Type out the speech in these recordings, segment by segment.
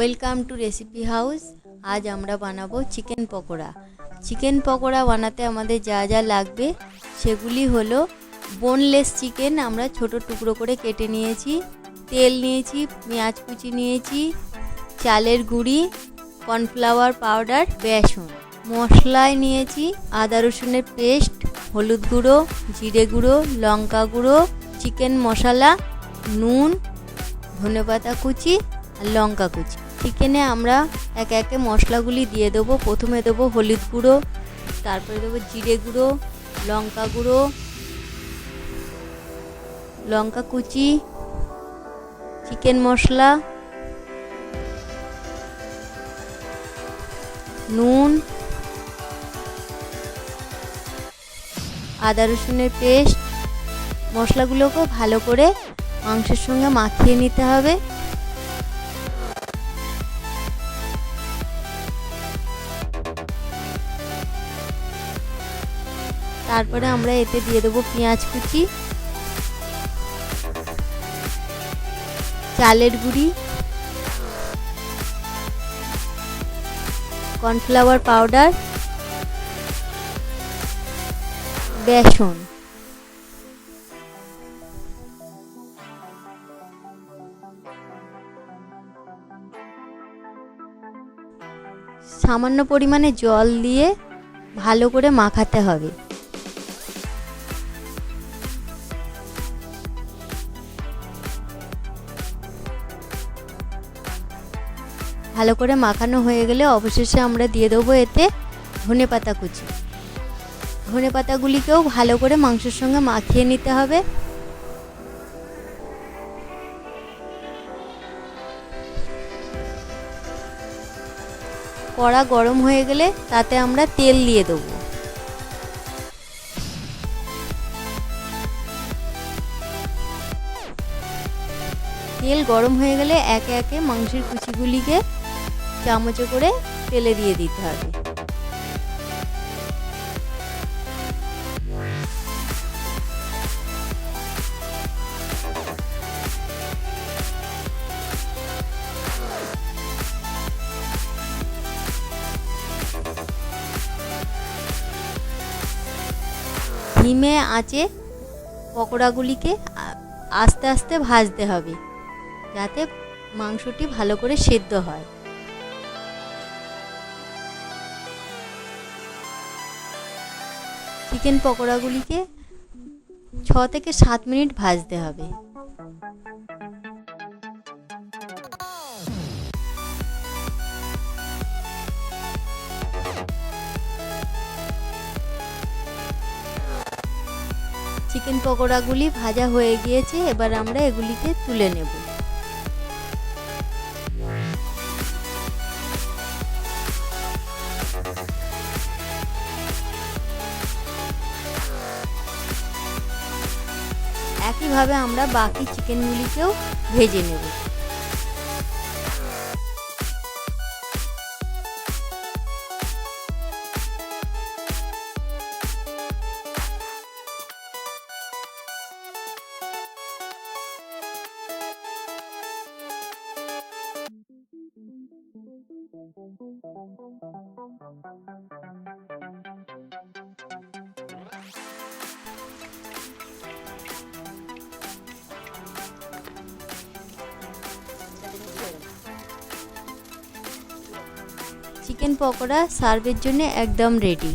Welcome to recipe house. আজ আমরা বানাবো চিকেন পকোড়া। চিকেন পকোড়া বানাতে আমাদের যা যা লাগবে সেগুলি হলো বোনলেস চিকেন আমরা ছোট টুকরো করে কেটে নিয়েছি, তেল নিয়েছি, পেঁয়াজ কুচি নিয়েছি, চালের গুঁড়ি, কর্নফ্লাওয়ার পাউডার, বেসন। মশলায় নিয়েছি আদা রসুনের পেস্ট, হলুদ গুঁড়ো, জিরে গুঁড়ো, লঙ্কা গুঁড়ো, চিকেন মশলা, নুন, ধনেপাতা কুচি আর লঙ্কা কুচি। চিকেনে আমরা একে একে মশলাগুলি দিয়ে দেবো। প্রথমে দেবো হলুদ গুঁড়ো, তারপরে দেবো জিরে গুঁড়ো, লঙ্কা গুঁড়ো, লঙ্কা কুচি, চিকেন মশলা, নুন, আদা রসুনের পেস্ট। মশলাগুলোকে ভালো করে মাংসের সঙ্গে মাখিয়ে নিতে হবে। তারপরে আমরা এতে দিয়ে দেবো পেঁয়াজ কুচি, চালের গুঁড়ি, কর্নফ্লাওয়ার পাউডার, বেসন। সামান্য পরিমাণে জল দিয়ে ভালো করে মাখাতে হবে। ভালো করে মাখানো হয়ে গেলে অবশেষে আমরা দিয়ে দেবো এতে ধনেপাতা কুচি। ধনেপাতাগুলিকেও ভালো করে মাংসের সঙ্গে মাখিয়ে নিতে হবে। কড়া গরম হয়ে গেলে তাতে আমরা তেল দিয়ে দেবো। তেল গরম হয়ে গেলে একে একে মাংসের কুচিগুলিকে চামচে করে তেলে দিয়ে দিতে হবে। ধিমে আঁচে পকোড়াগুলিকে আস্তে আস্তে ভাজতে হবে যাতে মাংসটি ভালো করে সেদ্ধ হয়। চিকেন পকোড়াগুলিকে 6 থেকে 7 মিনিট ভাজতে হবে। চিকেন পকোড়াগুলি ভাজা হয়ে গিয়েছে, এবার আমরা এগুলিকে তুলে নেব। একইভাবে আমরা বাকি চিকেনগুলিকেও ভেজে নেব। চিকেন পকোড়া সার্ভের জন্য একদম রেডি।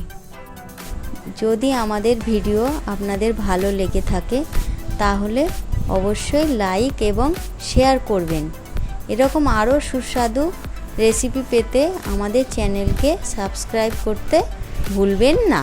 যদি আমাদের ভিডিও আপনাদের ভালো লেগে থাকে তাহলে অবশ্যই লাইক এবং শেয়ার করবেন। এরকম আরও সুস্বাদু রেসিপি পেতে আমাদের চ্যানেলকে সাবস্ক্রাইব করতে ভুলবেন না।